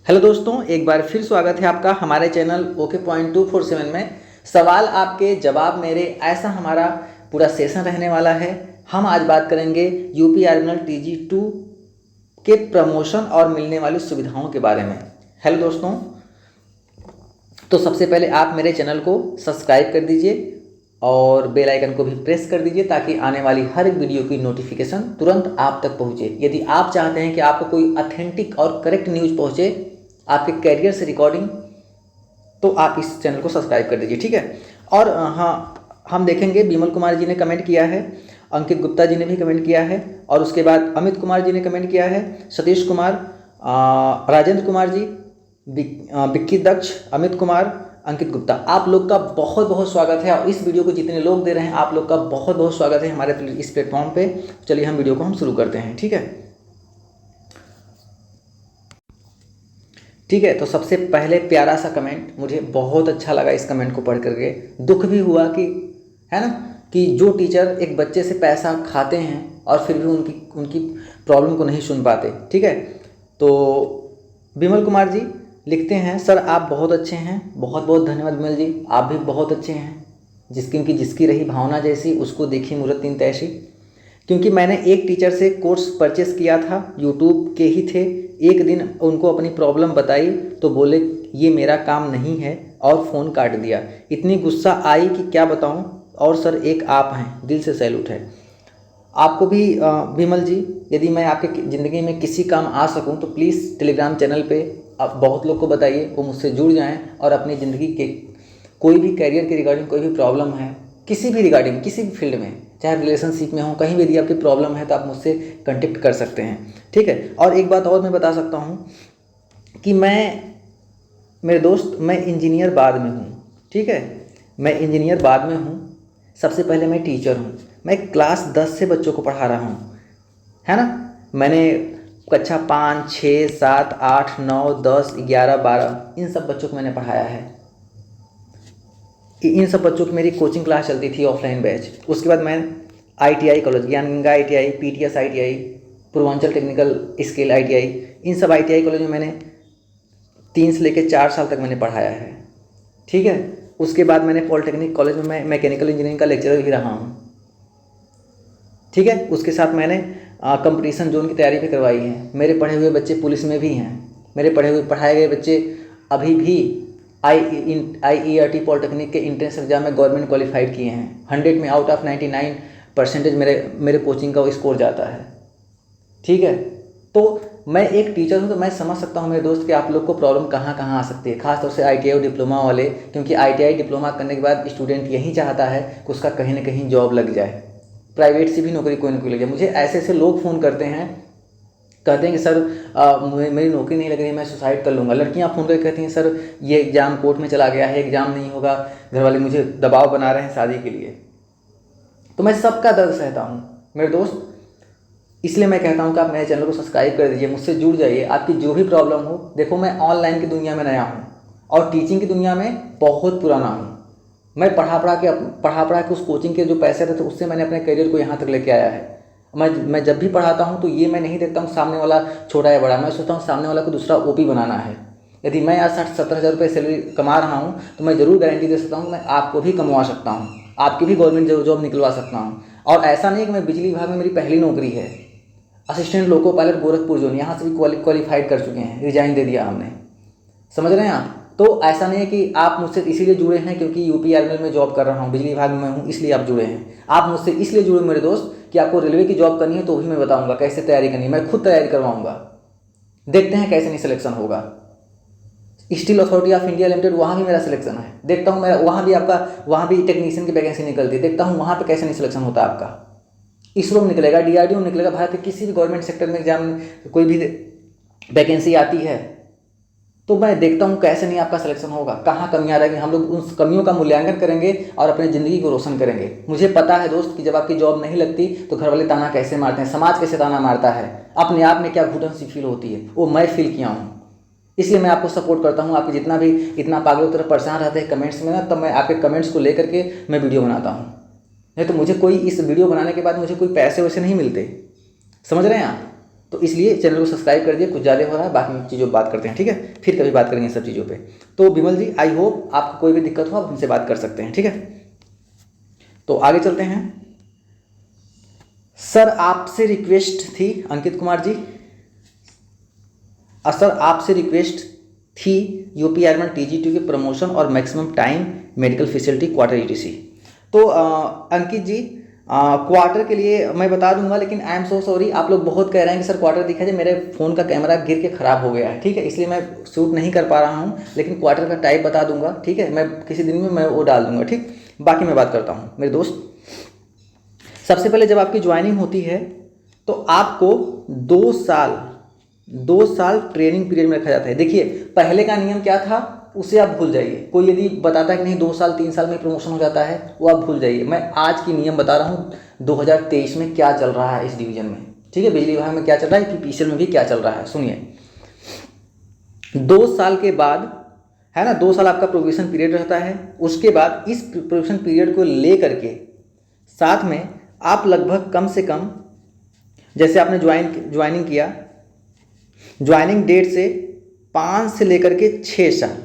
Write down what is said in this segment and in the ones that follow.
Hello दोस्तों, एक बार फिर स्वागत है आपका हमारे चैनल OK.247 में। सवाल आपके जवाब मेरे, ऐसा हमारा पूरा सेशन रहने वाला है। हम आज बात करेंगे यूपी आर्मिनल TG2 के प्रमोशन और मिलने वाली सुविधाओं के बारे में। हेलो दोस्तों, तो सबसे पहले आप मेरे चैनल को सब्सक्राइब कर दीजिए और बेल आइकन को भी प्रेस कर दीजिए ताकि आने वाली हर एक वीडियो की नोटिफिकेशन तुरंत आप तक पहुंचे। यदि आप चाहते हैं कि आपको कोई ऑथेंटिक और करेक्ट न्यूज़ पहुंचे आपके कैरियर से रिकॉर्डिंग, तो आप इस चैनल को सब्सक्राइब कर दीजिए, ठीक है। और हाँ, हम देखेंगे विमल कुमार जी ने कमेंट किया है, अंकित गुप्ता जी ने भी कमेंट किया है, और उसके बाद अमित कुमार जी ने कमेंट किया है, सतीश कुमार, राजेंद्र कुमार जी, विक्की दक्ष, अमित कुमार, अंकित गुप्ता, आप लोग का बहुत बहुत स्वागत है। और इस वीडियो को जितने लोग दे रहे हैं आप लोग का बहुत बहुत स्वागत है हमारे इस प्लेटफॉर्म पे। चलिए हम वीडियो को शुरू करते हैं, ठीक है। तो सबसे पहले प्यारा सा कमेंट, मुझे बहुत अच्छा लगा इस कमेंट को पढ़ करके। दुख भी हुआ कि, है ना, कि जो टीचर एक बच्चे से पैसा खाते हैं और फिर भी उनकी प्रॉब्लम को नहीं सुन पाते, ठीक है। तो विमल कुमार जी लिखते हैं, सर आप बहुत अच्छे हैं। बहुत बहुत धन्यवाद विमल जी, आप भी बहुत अच्छे हैं। जिसकी रही भावना जैसी, उसको देखी मूरत तीन तैसी। क्योंकि मैंने एक टीचर से कोर्स परचेस किया था, यूट्यूब के ही थे। एक दिन उनको अपनी प्रॉब्लम बताई तो बोले ये मेरा काम नहीं है और फ़ोन काट दिया। इतनी गुस्सा आई कि क्या बताऊं। और सर एक आप हैं, दिल से सैल्यूट है आपको भी। विमल जी, यदि मैं आपके ज़िंदगी में किसी काम आ सकूं तो प्लीज़ टेलीग्राम चैनल पे आप बहुत लोग को बताइए, वो मुझसे जुड़ जाएं और अपनी ज़िंदगी के कोई भी कैरियर के रिगार्डिंग कोई भी प्रॉब्लम है, किसी भी रिगार्डिंग, किसी भी फील्ड में, चाहे रिलेशनशिप में हो, कहीं भी यदि आपकी प्रॉब्लम है तो आप मुझसे कांटेक्ट कर सकते हैं, ठीक है। और एक बात और मैं बता सकता हूँ कि मेरे दोस्त, मैं इंजीनियर बाद में हूँ, ठीक है। मैं इंजीनियर बाद में हूँ, सबसे पहले मैं टीचर हूँ। मैं क्लास 10 से बच्चों को पढ़ा रहा हूँ, है ना। मैंने कक्षा 5, 6, 7, 8, 9, 10, 11, 12 इन सब बच्चों को मैंने पढ़ाया है। इन सब बच्चों की मेरी कोचिंग क्लास चलती थी, ऑफलाइन बैच। उसके बाद मैं ITI कॉलेज, ज्ञान Ganga ITI, PTS ITI, Purvanchal technical skill ITI, इन सब ITI कॉलेज में मैंने 3 से लेकर 4 साल तक मैंने पढ़ाया है, ठीक है। उसके बाद मैंने पॉलिटेक्निक कॉलेज में मैं मैकेनिकल इंजीनियरिंग का लेक्चरर भी रहा हूँ, ठीक है। उसके साथ मैंने कंपटीशन जोन की तैयारी भी करवाई है। मेरे पढ़े हुए बच्चे पुलिस में भी हैं। मेरे पढ़ाए गए बच्चे अभी भी IERT पॉलिटेक्निक के इंट्रेंस एग्जाम में गवर्नमेंट क्वालिफाइड किए हैं। 100 में आउट ऑफ 99% मेरे कोचिंग का स्कोर जाता है, ठीक है। तो मैं एक टीचर हूँ तो मैं समझ सकता हूँ मेरे दोस्त कि आप लोग को प्रॉब्लम कहाँ कहाँ आ सकती है, खासतौर से ITI और डिप्लोमा वाले। क्योंकि ITI डिप्लोमा करने के बाद स्टूडेंट यही चाहता है कि उसका कहीं ना कहीं जॉब लग जाए, प्राइवेट से भी नौकरी कोई ना कोई लग जाए। मुझे ऐसे ऐसे लोग फ़ोन करते हैं, कहते हैं कि सर मेरी नौकरी नहीं लग रही, मैं सुसाइड कर लूँगा। लड़कियां फ़ोन करके कहती हैं सर ये एग्ज़ाम कोर्ट में चला गया है, एग्ज़ाम नहीं होगा, घर वाले मुझे दबाव बना रहे हैं शादी के लिए। तो मैं सबका दर्द सहता हूँ मेरे दोस्त। इसलिए मैं कहता हूँ कि आप मेरे चैनल को सब्सक्राइब कर दीजिए, मुझसे जुड़ जाइए। आपकी जो भी प्रॉब्लम हो, देखो मैं ऑनलाइन की दुनिया में नया हूँ और टीचिंग की दुनिया में बहुत पुराना हूँ। मैं पढ़ा के उस कोचिंग के जो पैसे रहते उससे मैंने अपने करियर को यहाँ तक लेके आया है। मैं जब भी पढ़ाता हूँ तो ये मैं नहीं देखता हूँ सामने वाला छोटा या बड़ा, मैं सोचता हूँ सामने वाला को दूसरा OP बनाना है। यदि मैं आज 60-70 हज़ार रुपये सैलरी कमा रहा हूँ तो मैं ज़रूर गारंटी दे सकता हूँ मैं आपको भी कमवा सकता हूँ, आपकी भी गवर्नमेंट जॉब निकलवा सकता हूँ। और ऐसा नहीं कि मैं बिजली विभाग में मेरी पहली नौकरी है, assistant loco pilot Gorakhpur zone, यहाँ से भी क्वालिफाइड कर चुके हैं, रिजाइन दे दिया हमने, समझ रहे हैं आप। तो ऐसा नहीं है कि आप मुझसे इसीलिए जुड़े हैं क्योंकि यूपी आर्मिनल में जॉब कर रहा हूँ, बिजली विभाग में हूँ इसलिए आप जुड़े हैं। आप मुझसे इसलिए जुड़े मेरे दोस्त कि आपको रेलवे की जॉब करनी है तो भी मैं बताऊँगा कैसे तैयारी करनी है, मैं खुद तैयारी करवाऊँगा। देखते हैं कैसे नहीं सिलेक्शन होगा। Steel authority of India limited, वहाँ भी मेरा सिलेक्शन है, देखता हूँ मैं वहाँ भी टेक्नीशियन की वैकेंसी निकलती है, देखता हूँ वहाँ पर कैसे नहीं सिलेक्शन होता आपका। इसरो में निकलेगा, DRDO में निकलेगा, भारत के किसी भी गवर्नमेंट सेक्टर में एग्जाम में कोई भी वैकेंसी आती है तो मैं देखता हूँ कैसे नहीं आपका सिलेक्शन होगा, कहाँ कमियाँ रहेंगी। हम लोग उन कमियों का मूल्यांकन करेंगे और अपनी ज़िंदगी को रोशन करेंगे। मुझे पता है दोस्त कि जब आपकी जॉब नहीं लगती तो घर वाले ताना कैसे मारते हैं, समाज कैसे ताना मारता है, अपने आप में क्या घुटन सी फील होती है, वो मैं फील किया हूँ। इसलिए मैं आपको सपोर्ट करता हूँ। आपके जितना भी इतना पागलों की तरह परेशान रहते हैं कमेंट्स में ना, तब मैं आपके कमेंट्स को लेकर के मैं वीडियो बनाता हूँ। नहीं तो मुझे कोई इस वीडियो बनाने के बाद मुझे कोई पैसे वैसे नहीं मिलते, समझ रहे हैं आप। तो इसलिए चैनल को सब्सक्राइब कर दिए, कुछ ज़्यादा हो रहा है, बाकी चीज़ों बात करते हैं, ठीक है, फिर कभी बात करेंगे सब चीज़ों पे। तो विमल जी, आई होप आपको कोई भी दिक्कत हो आप हमसे बात कर सकते हैं, ठीक है। तो आगे चलते हैं। सर आपसे रिक्वेस्ट थी, अंकित कुमार जी, सर आपसे रिक्वेस्ट थी यूपी एयरमैन TG2 के प्रमोशन और maximum time medical facility quarter ETC। तो अंकित जी, क्वार्टर के लिए मैं बता दूंगा, लेकिन आई एम सो सॉरी, आप लोग बहुत कह रहे हैं कि सर क्वार्टर दिखा जाए, मेरे फ़ोन का कैमरा गिर के ख़राब हो गया है, ठीक है, इसलिए मैं शूट नहीं कर पा रहा हूँ, लेकिन क्वार्टर का टाइप बता दूंगा, ठीक है, मैं किसी दिन में मैं वो डाल दूंगा, ठीक। बाकी मैं बात करता हूँ मेरे दोस्त। सबसे पहले जब आपकी ज्वाइनिंग होती है तो आपको 2 साल ट्रेनिंग पीरियड में रखा जाता है। देखिए, पहले का नियम क्या था उसे आप भूल जाइए, कोई यदि बताता है कि नहीं 2 साल 3 साल में प्रमोशन हो जाता है, वो आप भूल जाइए। मैं आज की नियम बता रहा हूँ 2023 में क्या चल रहा है इस डिवीजन में, ठीक है, बिजली विभाग में क्या चल रहा है, PPCL में भी क्या चल रहा है, सुनिए। 2 साल के बाद है ना, 2 साल आपका प्रोबेशन पीरियड रहता है। उसके बाद इस प्रोबेशन पीरियड को ले करके साथ में आप लगभग कम से कम, जैसे आपने ज्वाइनिंग किया, ज्वाइनिंग डेट से 5 से लेकर के 6 साल,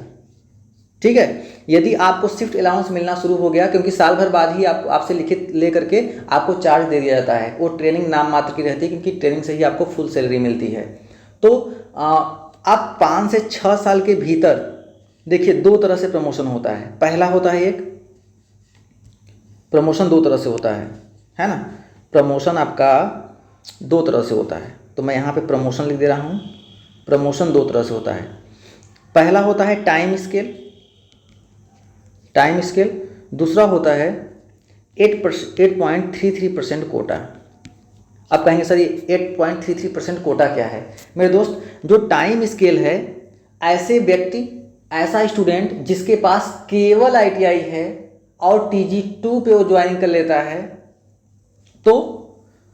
ठीक है। यदि आपको शिफ्ट अलाउंस मिलना शुरू हो गया, क्योंकि साल भर बाद ही आपसे लिखित ले करके आपको चार्ज दे दिया जाता है, वो ट्रेनिंग नाम मात्र की रहती है, क्योंकि ट्रेनिंग से ही आपको फुल सैलरी मिलती है। तो आप 5 से 6 साल के भीतर, देखिए 2 तरह से प्रमोशन होता है। पहला होता है, एक प्रमोशन 2 तरह से होता है ना, प्रमोशन आपका 2 तरह से होता है। तो मैं यहाँ पे प्रमोशन लिख दे रहा हूँ, प्रमोशन 2 तरह से होता है। पहला होता है टाइम स्केल, दूसरा होता है 8.33% कोटा। अब कहेंगे सर ये 8.33% कोटा क्या है? मेरे दोस्त, जो टाइम स्केल है, ऐसे व्यक्ति, ऐसा स्टूडेंट जिसके पास केवल ITI है और TG2 पे वो ज्वाइनिंग कर लेता है, तो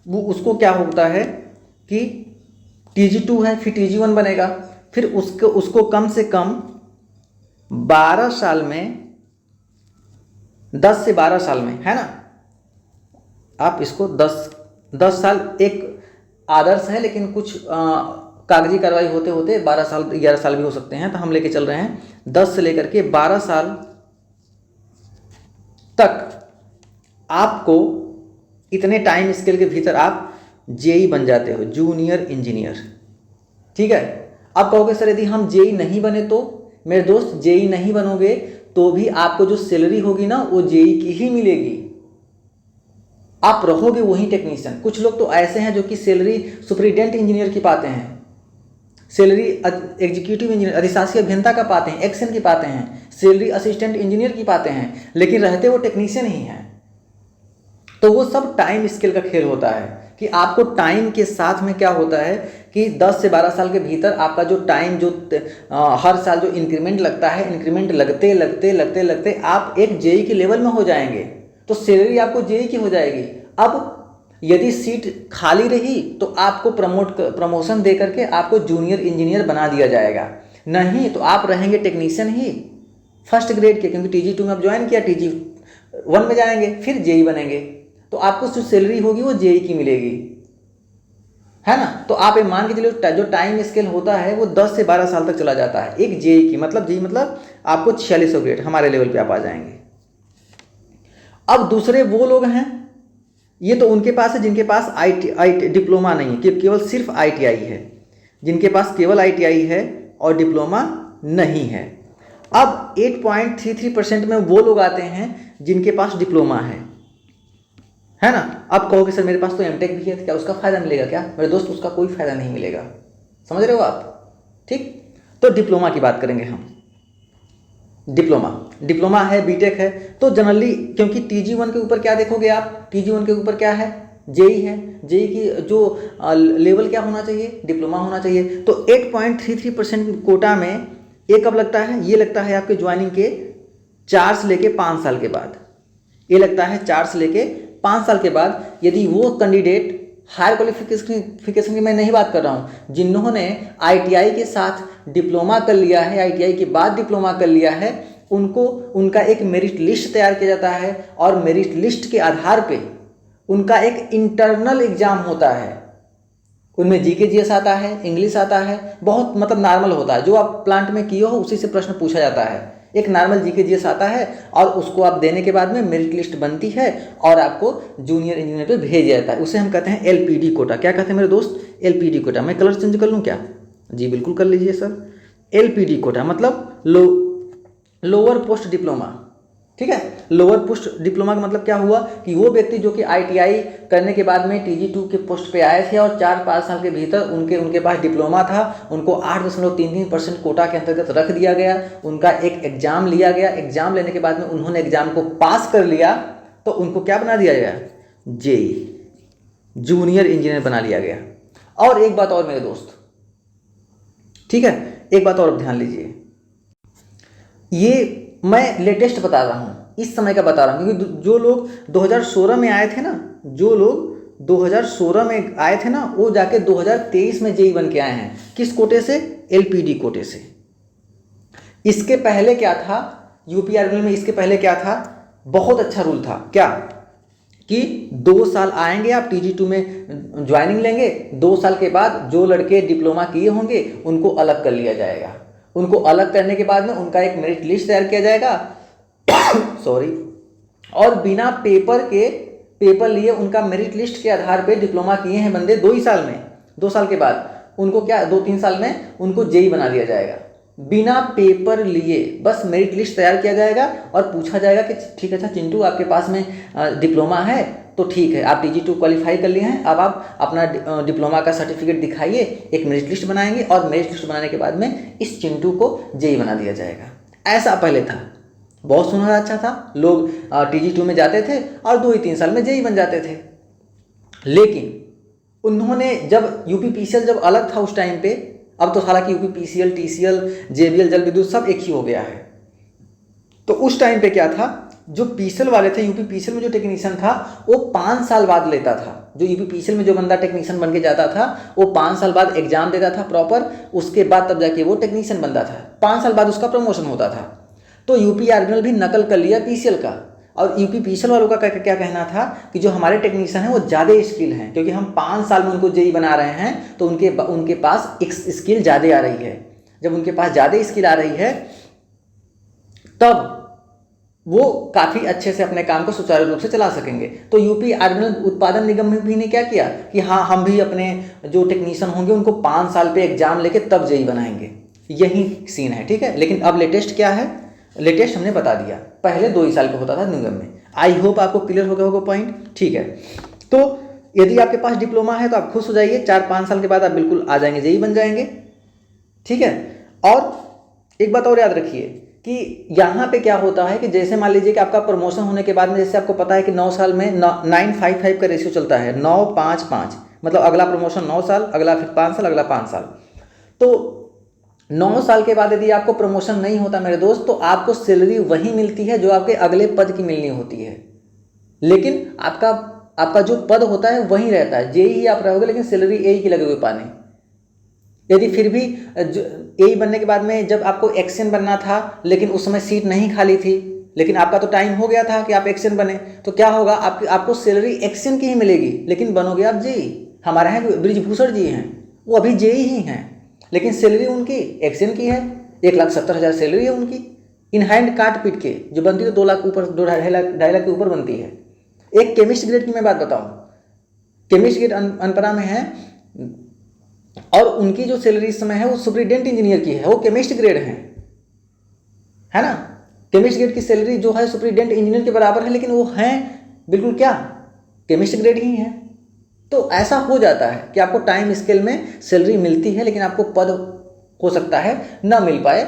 वो उसको क्या होता है कि TG2 है, फिर TG1 बनेगा, फिर उसको कम से कम 12 साल में, 10 से 12 साल में, है ना, आप इसको 10 साल एक आदर्श है, लेकिन कुछ कागजी कार्रवाई होते होते 12 साल 11 साल भी हो सकते हैं, तो हम लेके चल रहे हैं 10 से लेकर के 12 साल तक आपको इतने टाइम स्केल के भीतर आप JE बन जाते हो, जूनियर इंजीनियर, ठीक है। अब कहोगे सर यदि हम JE नहीं बने तो? मेरे दोस्त, JE नहीं बनोगे तो भी आपको जो सैलरी होगी ना वो JE की ही मिलेगी, आप रहोगे वही टेक्नीशियन। कुछ लोग तो ऐसे हैं जो कि सैलरी सुपरिटेंडेंट इंजीनियर की पाते हैं, सैलरी एग्जीक्यूटिव इंजीनियर, अधिशासी अभियंता का पाते हैं, एक्शन की पाते हैं, सैलरी असिस्टेंट इंजीनियर की पाते हैं, लेकिन रहते वो टेक्नीशियन ही हैं। तो वो सब टाइम स्केल का खेल होता है कि आपको टाइम के साथ में क्या होता है कि 10 से 12 साल के भीतर आपका जो टाइम, जो हर साल जो इंक्रीमेंट लगता है, इंक्रीमेंट लगते लगते लगते लगते आप एक JE के लेवल में हो जाएंगे, तो सैलरी आपको JE की हो जाएगी। अब यदि सीट खाली रही तो आपको प्रमोशन दे करके आपको जूनियर इंजीनियर बना दिया जाएगा, नहीं तो आप रहेंगे टेक्नीशियन ही फर्स्ट ग्रेड के, क्योंकि TG2 में आप ज्वाइन किया, TG1 में जाएंगे, फिर JE बनेंगे, तो आपको जो सैलरी होगी वो JE की मिलेगी, है ना। तो आप ये मान के चलिए जो टाइम स्केल होता है वो 10 से 12 साल तक चला जाता है एक JE की, मतलब JE मतलब आपको 4600 ग्रेड, हमारे लेवल पे आप आ जाएंगे। अब दूसरे वो लोग हैं, ये तो उनके पास है जिनके पास डिप्लोमा नहीं है, केवल सिर्फ ITI है, जिनके पास केवल ITI है और डिप्लोमा नहीं है। अब 8.33% में वो लोग आते हैं जिनके पास डिप्लोमा है ना। अब कहोगे सर मेरे पास तो MTech भी है, तो क्या उसका फायदा मिलेगा क्या? मेरे दोस्त, उसका कोई फायदा नहीं मिलेगा, समझ रहे हो आप, ठीक। तो डिप्लोमा की बात करेंगे हम। डिप्लोमा है, BTech है, तो जनरली क्योंकि TG1 के ऊपर क्या देखोगे आप, TG1 के ऊपर क्या है, JE है, JE की जो लेवल क्या होना चाहिए, डिप्लोमा होना चाहिए। तो 8.33% कोटा में ये कब लगता है? ये लगता है आपके ज्वाइनिंग के 4 से लेके 5 साल के बाद, ये लगता है 4 से लेके 5 साल के बाद। यदि वो कैंडिडेट हायर क्वालिफिकेशन की मैं नहीं बात कर रहा हूँ, जिन्होंने ITI के साथ डिप्लोमा कर लिया है, ITI के बाद डिप्लोमा कर लिया है, उनको उनका एक मेरिट लिस्ट तैयार किया जाता है, और मेरिट लिस्ट के आधार पे उनका एक इंटरनल एग्जाम होता है, उनमें जीके जीएस आता है, इंग्लिश आता है, बहुत मतलब नॉर्मल होता है, जो आप प्लांट में किए हो उसी से प्रश्न पूछा जाता है। एक नॉर्मल जीके जीएस आता है और उसको आप देने के बाद में मेरिट लिस्ट बनती है और आपको जूनियर इंजीनियर पे भेज जाता है। उसे हम कहते हैं एलपीडी कोटा। क्या कहते हैं मेरे दोस्त? एलपीडी कोटा। मैं कलर चेंज कर लूँ क्या? जी बिल्कुल कर लीजिए सर। एलपीडी कोटा मतलब लोअर पोस्ट डिप्लोमा, ठीक है। लोअर पोस्ट डिप्लोमा का मतलब क्या हुआ कि वो व्यक्ति जो कि आईटीआई करने के बाद में TG2 के पोस्ट पे आए थे और 4-5 साल के भीतर उनके पास डिप्लोमा था, उनको 8.33% कोटा के अंतर्गत रख दिया गया। उनका एक एग्जाम लिया गया, एग्जाम लेने के बाद में उन्होंने एग्जाम को पास कर लिया तो उनको क्या बना दिया गया? जेई, जूनियर इंजीनियर बना लिया गया। और एक बात और मेरे दोस्त, ठीक है, एक बात और ध्यान लीजिए, ये मैं लेटेस्ट बता रहा हूँ, इस समय का बता रहा हूँ, क्योंकि जो लोग 2016 में आए थे ना, जो लोग 2016 में आए थे ना, वो जाके 2023 में जेई बन के आए हैं। किस कोटे से? एलपीडी कोटे से। इसके पहले क्या था यूपी आरबीएल में? इसके पहले क्या था? बहुत अच्छा रूल था। क्या? कि 2 साल आएंगे, आप TG2 में ज्वाइनिंग लेंगे, 2 साल के बाद जो लड़के डिप्लोमा किए होंगे उनको अलग कर लिया जाएगा। उनको अलग करने के बाद में उनका एक मेरिट लिस्ट तैयार किया जाएगा सॉरी, और बिना पेपर लिए उनका मेरिट लिस्ट के आधार पे डिप्लोमा किए हैं बंदे 2 ही साल में, 2 साल के बाद उनको क्या 2-3 साल में उनको जेई बना दिया जाएगा। बिना पेपर लिए बस मेरिट लिस्ट तैयार किया जाएगा और पूछा जाएगा कि ठीक है अच्छा चिंटू, आपके पास में डिप्लोमा है तो ठीक है, आप TG2 क्वालिफाई कर लिए हैं, अब आप अपना डिप्लोमा का सर्टिफिकेट दिखाइए, एक मेरिट लिस्ट बनाएंगे और मेरिट लिस्ट बनाने के बाद में इस चिंटू को जेई बना दिया जाएगा। ऐसा पहले था, बहुत सुनहरा अच्छा था। लोग TG2 में जाते थे और 2 ही 3 साल में जेई बन जाते थे। लेकिन उन्होंने जब UPPCL जब अलग था उस टाइम पे, अब तो हालांकि UPPCL, TCL, JBL, जल विद्युत सब एक ही हो गया है। तो उस टाइम पे क्या था, जो PCL वाले थे, UPPCL में जो टेक्नीशियन था वो 5 साल बाद लेता था। जो UPPCL में जो बंदा टेक्नीशियन बन के जाता था वो 5 साल बाद एग्जाम देता था प्रॉपर, उसके बाद तब जाके वो टेक्नीशियन बनता था। 5 साल बाद उसका प्रमोशन होता था। तो यूपी आरबीएल भी नकल कर लिया PCL का, और UPPCL वालों का क्या कहना था कि जो हमारे टेक्नीशियन हैं वो ज़्यादा स्किल हैं, क्योंकि हम 5 साल में उनको जेई बना रहे हैं तो उनके पास एक स्किल ज़्यादा आ रही है। जब उनके पास ज़्यादा स्किल आ रही है तब वो काफ़ी अच्छे से अपने काम को सुचारू रूप से चला सकेंगे। तो यूपी आरबीएल उत्पादन निगम में भी ने क्या किया कि हाँ, हम भी अपने जो टेक्नीशियन होंगे उनको 5 साल पे एग्जाम लेके तब जेई बनाएंगे। यही सीन है, ठीक है। लेकिन अब लेटेस्ट क्या है? लेटेस्ट हमने बता दिया, पहले 2 ही साल का होता था निगम में। आई होप आपको क्लियर हो गया होगा पॉइंट, ठीक है। तो यदि आपके पास डिप्लोमा है तो आप खुश हो जाइए, 4-5 साल के बाद आप बिल्कुल आ जाएंगे, जेई बन जाएंगे, ठीक है। और एक बात और याद रखिए कि यहाँ पे क्या होता है कि जैसे मान लीजिए कि आपका प्रमोशन होने के बाद में, जैसे आपको पता है कि 9 साल में 9-5-5 का रेशियो चलता है, 9-5-5, मतलब अगला प्रमोशन 9 साल, अगला फिर 5 साल, अगला 5 साल। तो 9 साल के बाद यदि आपको प्रमोशन नहीं होता मेरे दोस्त, तो आपको सैलरी वही मिलती है जो आपके अगले पद की मिलनी होती है, लेकिन आपका जो पद होता है वही रहता है। जेई ही आप रहोगे लेकिन सैलरी ए की लगेगी पाने। यदि फिर भी ए बनने के बाद में जब आपको एक्शन बनना था, लेकिन उस समय सीट नहीं खाली थी, लेकिन आपका तो टाइम हो गया था कि आप एक्शन बने, तो क्या होगा, आपको सैलरी एक्शन की ही मिलेगी, लेकिन बनोगे आप जेई। हमारे यहाँ ब्रिजभूषण जी हैं, वो अभी जेई ही हैं, लेकिन सैलरी उनकी एक्शन की है। 1,70,000 सैलरी है उनकी, इन हैंड काट पीट के जो बनती है 2 लाख ऊपर, 2-2.5 लाख के ऊपर बनती है। एक केमिस्ट ग्रेड की मैं बात बताऊं, केमिस्ट ग्रेड अनपरा में है और उनकी जो सैलरी इस समय है वो सुपरिटेंडेंट इंजीनियर की है, वो केमिस्ट ग्रेड है ना। केमिस्ट ग्रेड की सैलरी जो है सुपरिटेंडेंट इंजीनियर के बराबर है, लेकिन वो हैं बिल्कुल क्या, केमिस्ट ग्रेड ही है। तो ऐसा हो जाता है कि आपको टाइम स्केल में सैलरी मिलती है, लेकिन आपको पद हो सकता है ना मिल पाए,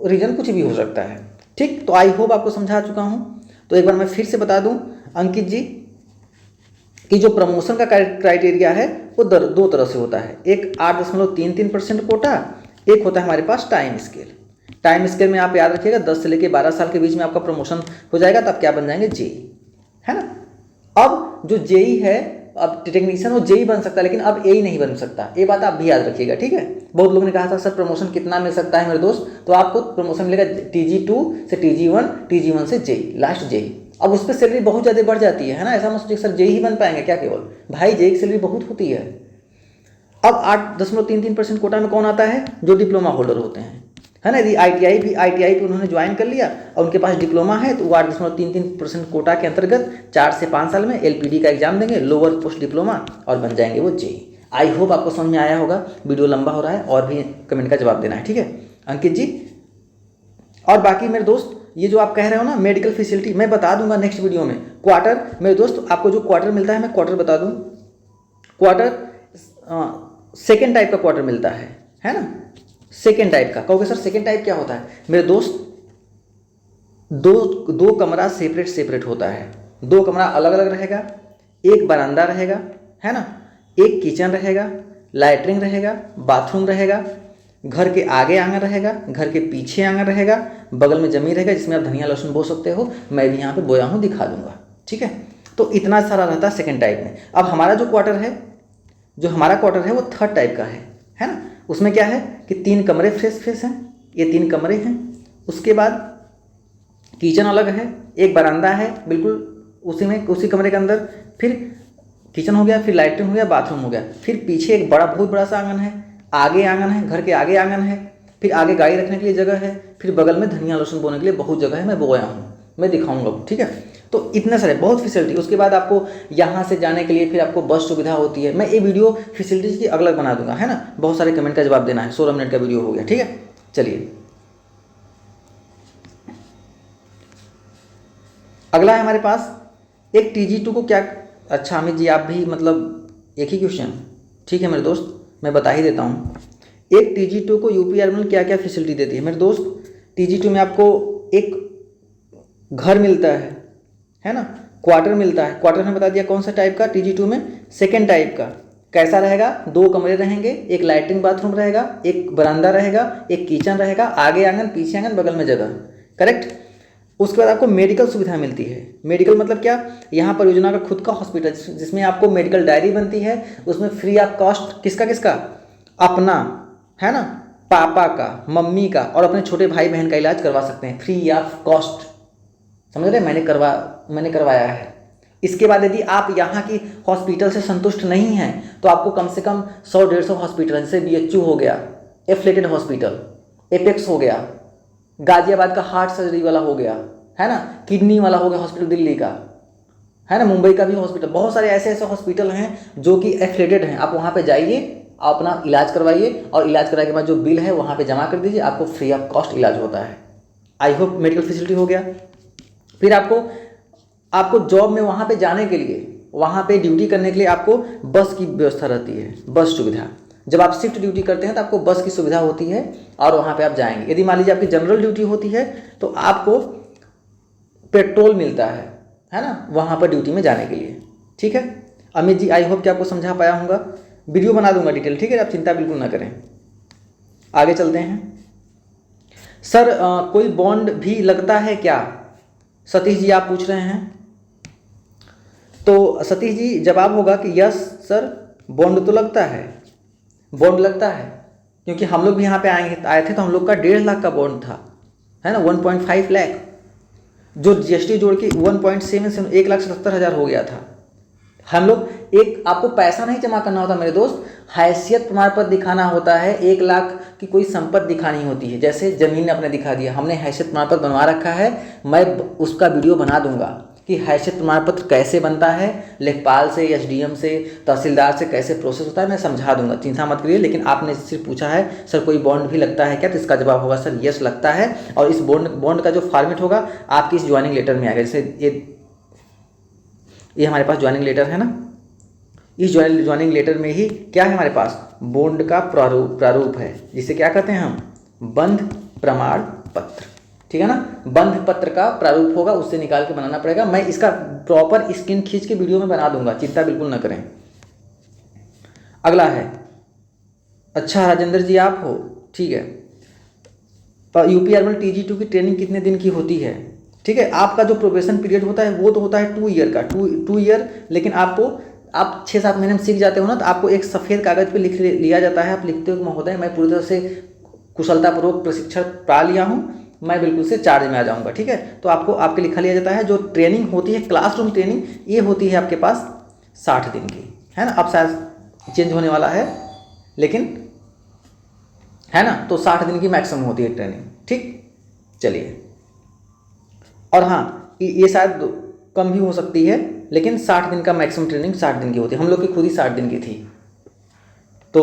रीजन कुछ भी हो सकता है, ठीक। तो आई होप आपको समझा चुका हूँ। तो एक बार मैं फिर से बता दूं अंकित जी कि जो प्रमोशन का क्राइटेरिया है वो 2 तरह से होता है। एक 8.33% कोटा, एक होता है हमारे पास टाइम स्केल। टाइम स्केल में आप याद रखिएगा 10 से लेकर 12 साल के बीच में आपका प्रमोशन हो जाएगा, तब क्या बन जाएंगे, जेई, है ना। अब जो जेई है, अब टेक्नीशियन वो जेई बन सकता है, लेकिन अब ए नहीं बन सकता, ये बात आप भी याद रखिएगा, ठीक है। बहुत लोगों ने कहा था सर प्रमोशन कितना मिल सकता है मेरे दोस्त, तो आपको प्रमोशन मिलेगा TG2 से TG1, TG1 से जेई, लास्ट जेई। अब उस पर सैलरी बहुत ज़्यादा बढ़ जाती है ना, ऐसा मत सोचिए सर जेई ही बन पाएंगे क्या केवल, भाई जेई की सैलरी बहुत होती है। अब 8.33% कोटा में कौन आता है? जो डिप्लोमा होल्डर होते हैं, है ना। यदि ITI पे उन्होंने ज्वाइन कर लिया और उनके पास डिप्लोमा है तो वो 8.33% कोटा के अंतर्गत 4 से 5 साल में LPD का एग्जाम देंगे, लोअर पोस्ट डिप्लोमा, और बन जाएंगे वो JEE। आई होप आपको समझ में आया होगा। वीडियो लंबा हो रहा है और भी कमेंट का जवाब देना है, ठीक है अंकित जी। और बाकी मेरे दोस्त, ये जो आप कह रहे हो ना मेडिकल फैसिलिटी, मैं बता दूंगा नेक्स्ट वीडियो में। क्वार्टर, मेरे दोस्त आपको जो क्वार्टर मिलता है, मैं क्वार्टर बता दूं। क्वार्टर सेकेंड टाइप का क्वार्टर मिलता है ना। सेकेंड टाइप का कहोगे सर सेकेंड टाइप क्या होता है? मेरे दोस्त, दो कमरा सेपरेट होता है। 2 कमरा अलग अलग रहेगा, एक बरामदा रहेगा, है ना, एक किचन रहेगा, लैट्रिन रहेगा, बाथरूम रहेगा, घर के आगे आंगन रहेगा, घर के पीछे आंगन रहेगा, बगल में जमीन रहेगा जिसमें आप धनिया लहसुन बो सकते हो। मैं भी यहाँ पे बोया हूँ, दिखा दूंगा, ठीक है। तो इतना सारा रहता है सेकेंड टाइप में। अब हमारा जो क्वार्टर है, वो थर्ड टाइप का है ना। उसमें क्या है कि 3 कमरे फ्रेश हैं, ये 3 कमरे हैं। उसके बाद किचन अलग है, एक बरामदा है बिल्कुल उसी कमरे के अंदर, फिर किचन हो गया, फिर लैट्रिन हो गया, बाथरूम हो गया, फिर पीछे एक बहुत बड़ा सा आंगन है, आगे आंगन है, घर के आगे आंगन है, फिर आगे गाड़ी रखने के लिए जगह है, फिर बगल में धनिया लहसुन बोने के लिए बहुत जगह है। मैं बोया हूँ, मैं दिखाऊंगा, ठीक है। तो इतने सारे बहुत फैसिलिटी। उसके बाद आपको यहाँ से जाने के लिए फिर आपको बस सुविधा होती है। मैं ये वीडियो फैसिलिटीज़ की अलग बना दूंगा, है ना। बहुत सारे कमेंट का जवाब देना है, 16 मिनट का वीडियो हो गया, ठीक है। चलिए अगला है हमारे पास एक TG2 को क्या। अच्छा अमित जी, आप भी मतलब एक ही क्वेश्चन, ठीक है मेरे दोस्त, मैं बता ही देता हूँ। एक TG2 को यूपी अर्बन क्या क्या फैसिलिटी देती है मेरे दोस्त। TG2 में आपको एक घर मिलता है ना, क्वार्टर मिलता है। क्वार्टर में बता दिया कौन सा टाइप का, TG2 में सेकेंड टाइप का। कैसा रहेगा? 2 कमरे रहेंगे, एक लैट्रिन बाथरूम रहेगा, एक बरामदा रहेगा, एक किचन रहेगा, आगे आंगन, पीछे आंगन, बगल में जगह, करेक्ट। उसके बाद आपको मेडिकल सुविधा मिलती है। मेडिकल मतलब क्या? यहाँ पर योजना का खुद का हॉस्पिटल जिसमें आपको मेडिकल डायरी बनती है, उसमें फ्री ऑफ कॉस्ट किसका अपना, है ना, पापा का, मम्मी का और अपने छोटे भाई बहन का इलाज करवा सकते हैं फ्री ऑफ कॉस्ट, समझ रहे। मैंने करवाया है। इसके बाद यदि आप यहाँ की हॉस्पिटल से संतुष्ट नहीं हैं तो आपको कम से कम 100-150 हॉस्पिटल, जैसे BHU हो गया, एफिलेटेड हॉस्पिटल, एपेक्स हो गया, गाजियाबाद का हार्ट सर्जरी वाला हो गया, है ना, किडनी वाला हो गया हॉस्पिटल दिल्ली का, है ना, मुंबई का भी हॉस्पिटल, बहुत सारे ऐसे हॉस्पिटल हैं जो कि एफिलेटेड हैं। आप वहाँ पे जाइए, आप अपना इलाज करवाइए और इलाज कराने के बाद जो बिल है वहाँ पे जमा कर दीजिए, आपको फ्री ऑफ कॉस्ट इलाज होता है। आई होप मेडिकल फैसिलिटी हो गया। फिर आपको जॉब में वहाँ पे जाने के लिए, वहाँ पे ड्यूटी करने के लिए आपको बस की व्यवस्था रहती है, बस सुविधा। जब आप शिफ्ट ड्यूटी करते हैं तो आपको बस की सुविधा होती है और वहाँ पे आप जाएंगे। यदि मान लीजिए आपकी जनरल ड्यूटी होती है तो आपको पेट्रोल मिलता है ना, वहाँ पर ड्यूटी में जाने के लिए, ठीक है। अमित जी आई होप कि आपको समझा पाया होगा। वीडियो बना दूंगा डिटेल, ठीक है, आप चिंता बिल्कुल ना करें। आगे चलते हैं। सर कोई बॉन्ड भी लगता है क्या? सतीश जी आप पूछ रहे हैं। तो सतीश जी जवाब होगा कि यस सर, बॉन्ड तो लगता है, बॉन्ड लगता है, क्योंकि हम लोग भी यहाँ पे आए थे तो हम लोग का 1.5 लाख का बॉन्ड था, है ना, 1.5 लाख, जो GST जोड़ के 1.7 1,77,000 हो गया था। हम लोग आपको पैसा नहीं जमा करना होता मेरे दोस्त, हैसियत प्रमाण पत्र दिखाना होता है। 1 लाख की कोई संपत्ति दिखानी होती है, जैसे जमीन अपने दिखा दिया, हमने हैसियत प्रमाण पत्र बनवा रखा है। मैं उसका वीडियो बना दूंगा कि हैसियत प्रमाण पत्र कैसे बनता है, लेखपाल से, SDM से, तहसीलदार से कैसे प्रोसेस होता है, मैं समझा दूंगा, चिंता मत करिए। लेकिन आपने सिर्फ पूछा है सर कोई बॉन्ड भी लगता है क्या, तो इसका जवाब होगा सर यस लगता है। और इस बॉन्ड का जो फॉर्मेट होगा आपकी इस ज्वाइनिंग लेटर में आएगा। जैसे ये हमारे पास ज्वाइनिंग लेटर है ना, इस ज्वाइनिंग लेटर में ही क्या है हमारे पास, बॉन्ड का प्रारूप है, जिसे क्या कहते हैं हम, बंध प्रमाण पत्र, ठीक है ना। बंध पत्र का प्रारूप होगा, उससे निकाल के बनाना पड़ेगा। मैं इसका प्रॉपर स्क्रीन खींच के वीडियो में बना दूंगा, चिंता बिल्कुल ना करें। अगला है, अच्छा राजेंद्र जी आप हो, ठीक है। यूपी अर्बन TG2 की ट्रेनिंग कितने दिन की होती है? ठीक है, आपका जो प्रोबेशन पीरियड होता है वो तो होता है 2 ईयर का, 2 ईयर। लेकिन आप 6-7 महीने में सीख जाते हो ना, तो आपको एक सफ़ेद कागज़ पे लिख लिया जाता है। आप लिखते हो महोदय मैं पूरी तरह से कुशलतापूर्वक प्रशिक्षण पा लिया हूँ, मैं बिल्कुल से चार्ज में आ जाऊँगा, ठीक है। तो आपको आपके लिखा लिया जाता है। जो ट्रेनिंग होती है क्लासरूम ट्रेनिंग, ये होती है आपके पास 60 दिन की, है ना। अब शायद चेंज होने वाला है, लेकिन है ना, तो 60 दिन की मैक्सिमम होती है ट्रेनिंग। ठीक, चलिए। और हाँ, ये शायद कम भी हो सकती है, लेकिन 60 दिन का मैक्सिमम ट्रेनिंग 60 दिन की होती है। हम लोग की खुद ही 60 दिन की थी। तो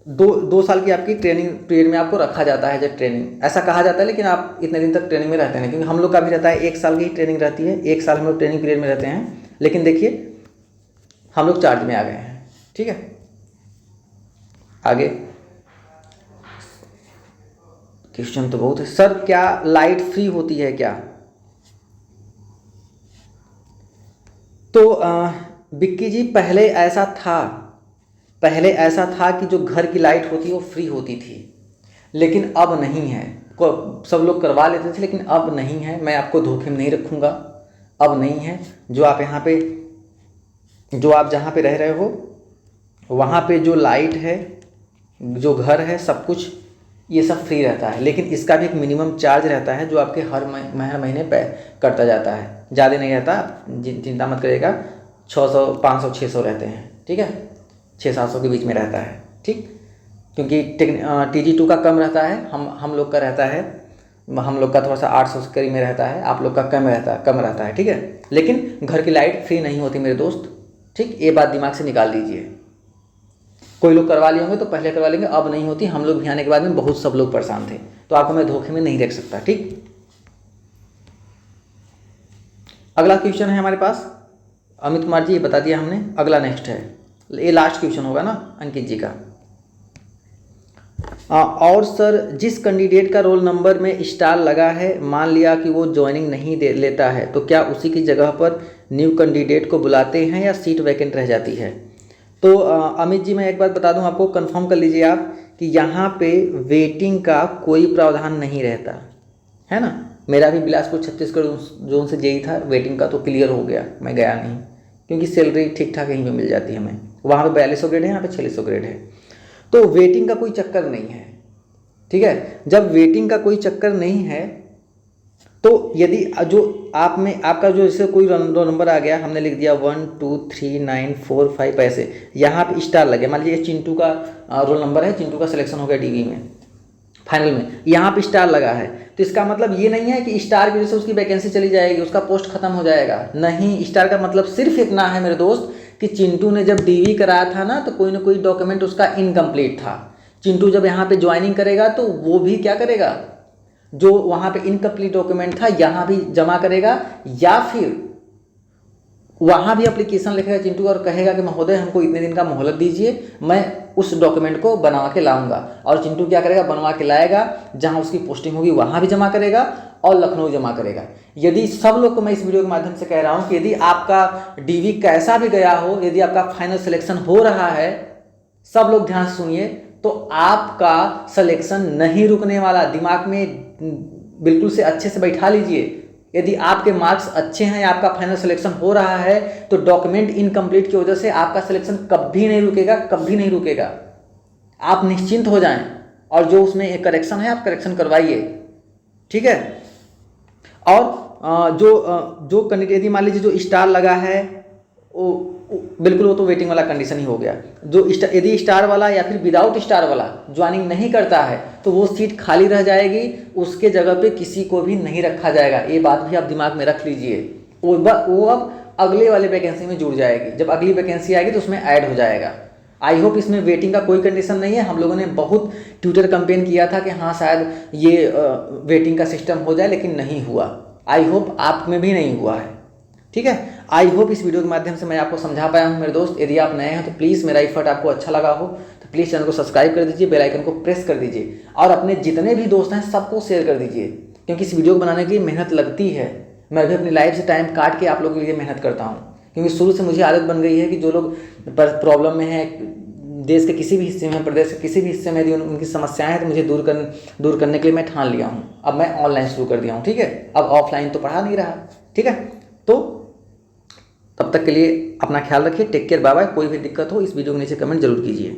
2 साल की आपकी ट्रेनिंग पीरियड में आपको रखा जाता है, जब ट्रेनिंग ऐसा कहा जाता है, लेकिन आप इतने दिन तक ट्रेनिंग में रहते हैं, क्योंकि हम लोग का भी रहता है 1 साल की ही ट्रेनिंग रहती है। 1 साल हम लोग ट्रेनिंग पीरियड में रहते हैं, लेकिन देखिए हम लोग चार्ज में आ गए हैं। ठीक है, आगे क्वेश्चन तो बहुत है। सर क्या लाइट फ्री होती है क्या? तो बिक्की जी, पहले ऐसा था कि जो घर की लाइट होती है वो फ्री होती थी, लेकिन अब नहीं है। सब लोग करवा लेते थे, लेकिन अब नहीं है। मैं आपको धोखे में नहीं रखूँगा, अब नहीं है। जो आप जहाँ पे रह रहे हो वहाँ पे जो लाइट है, जो घर है, सब कुछ ये सब फ्री रहता है, लेकिन इसका भी एक मिनिमम चार्ज रहता है जो आपके हर महीने पे करता जाता है। ज़्यादा नहीं रहता, चिंता मत करिएगा। 600, 500, 600 रहते हैं। ठीक है, 600-700 के बीच में रहता है। ठीक, क्योंकि TG2 का कम रहता है, हम लोग का रहता है, हम लोग का थोड़ा सा 800 के करीब में रहता है, आप लोग का कम रहता है। ठीक है, लेकिन घर की लाइट फ्री नहीं होती मेरे दोस्त। ठीक, ये बात दिमाग से निकाल दीजिए। कोई लोग करवा लिए होंगे तो पहले करवा लेंगे, अब नहीं होती। हम लोग भी आने के बाद में बहुत सब लोग परेशान थे, तो आपको मैं धोखे में नहीं रख सकता। ठीक, अगला क्वेश्चन है हमारे पास। अमित कुमार जी, ये बता दिया हमने। अगला नेक्स्ट है, ये लास्ट क्वेश्चन होगा ना अंकित जी का। और सर, जिस कैंडिडेट का रोल नंबर में स्टार लगा है, मान लिया कि वो ज्वाइनिंग नहीं लेता है, तो क्या उसी की जगह पर न्यू कैंडिडेट को बुलाते हैं या सीट वैकेंट रह जाती है? तो अमित जी, मैं एक बात बता दूं आपको, कंफर्म कर लीजिए आप कि यहाँ पे वेटिंग का कोई प्रावधान नहीं रहता है ना। मेरा भी बिलासपुर छत्तीसगढ़ जोन से जेई था, वेटिंग का तो क्लियर हो गया, मैं गया नहीं, क्योंकि सैलरी ठीक ठाक यहीं पे मिल जाती है हमें। वहाँ पे 4200 ग्रेड है, यहाँ पे 4600 ग्रेड है, तो वेटिंग का कोई चक्कर नहीं है। ठीक है, जब वेटिंग का कोई चक्कर नहीं है, तो यदि जो आप में आपका जो जैसे कोई रोल नंबर आ गया, हमने लिख दिया 1 2 3 9 4 5 ऐसे, यहाँ पे स्टार लगे, मान लीजिए चिंटू का रोल नंबर है, चिंटू का सिलेक्शन हो गया डीवी में फाइनल में, यहाँ पे स्टार लगा है, तो इसका मतलब ये नहीं है कि स्टार की वजह से उसकी वैकेंसी चली जाएगी, उसका पोस्ट खत्म हो जाएगा। नहीं, स्टार का मतलब सिर्फ इतना है मेरे दोस्त कि चिंटू ने जब डीवी कराया था ना, तो कोई ना कोई डॉक्यूमेंट उसका इनकम्प्लीट था। चिंटू जब यहाँ पे ज्वाइनिंग करेगा तो वो भी क्या करेगा, जो वहाँ पे इनकम्प्लीट डॉक्यूमेंट था यहाँ भी जमा करेगा, या फिर वहाँ भी एप्लीकेशन लिखेगा चिंटू और कहेगा कि महोदय हमको इतने दिन का मोहलत दीजिए, मैं उस डॉक्यूमेंट को बनवा के लाऊंगा। और चिंटू क्या करेगा, बनवा के लाएगा, जहाँ उसकी पोस्टिंग होगी वहाँ भी जमा करेगा और लखनऊ जमा करेगा। यदि सब लोग को मैं इस वीडियो के माध्यम से कह रहा हूँ कि यदि आपका डीवी कैसा भी गया हो, यदि आपका फाइनल सिलेक्शन हो रहा है, सब लोग ध्यान से सुनिए, तो आपका सिलेक्शन नहीं रुकने वाला। दिमाग में बिल्कुल से अच्छे से बैठा लीजिए। यदि आपके मार्क्स अच्छे हैं, आपका फाइनल सिलेक्शन हो रहा है, तो डॉक्यूमेंट इनकम्प्लीट की वजह से आपका सिलेक्शन कभी नहीं रुकेगा, कभी नहीं रुकेगा। आप निश्चिंत हो जाएं, और जो उसमें एक करेक्शन है आप करेक्शन करवाइए। ठीक है, और जो कैंडिडेट मान लीजिए जो स्टार लगा है, वो बिल्कुल वो तो वेटिंग वाला कंडीशन ही हो गया। जो यदि स्टार वाला या फिर विदाउट स्टार वाला ज्वाइनिंग नहीं करता है, तो वो सीट खाली रह जाएगी, उसके जगह पे किसी को भी नहीं रखा जाएगा। ये बात भी आप दिमाग में रख लीजिए। वो अब अगले वाले वैकेंसी में जुड़ जाएगी, जब अगली वैकेंसी आएगी तो उसमें ऐड हो जाएगा। आई होप इसमें वेटिंग का कोई कंडीशन नहीं है। हम लोगों ने बहुत ट्विटर कैंपेन किया था कि हाँ शायद ये वेटिंग का सिस्टम हो जाए, लेकिन नहीं हुआ। आई होप आप में भी नहीं हुआ है। ठीक है, आई होप इस वीडियो के माध्यम से मैं आपको समझा पाया हूँ मेरे दोस्त। यदि आप नए हैं तो प्लीज़ मेरा एफर्ट आपको अच्छा लगा हो तो प्लीज़ चैनल को सब्सक्राइब कर दीजिए, बेल आइकन को प्रेस कर दीजिए, और अपने जितने भी दोस्त हैं सबको शेयर कर दीजिए, क्योंकि इस वीडियो को बनाने के लिए मेहनत लगती है। मैं भी अपनी लाइफ से टाइम काट के आप लोगों के लिए मेहनत करता हूँ, क्योंकि शुरू से मुझे आदत बन गई है कि जो लोग प्रॉब्लम में हैं, देश के किसी भी हिस्से में, प्रदेश के किसी भी हिस्से में यदि उनकी समस्याएं हैं, तो मुझे दूर करने के लिए मैं ठान लिया हूँ। अब मैं ऑनलाइन शुरू कर दिया हूँ। ठीक है, अब ऑफलाइन तो पढ़ा नहीं रहा। ठीक है, तो तब तक के लिए अपना ख्याल रखिए। Take care, bye bye. कोई भी दिक्कत हो इस वीडियो के नीचे कमेंट जरूर कीजिए।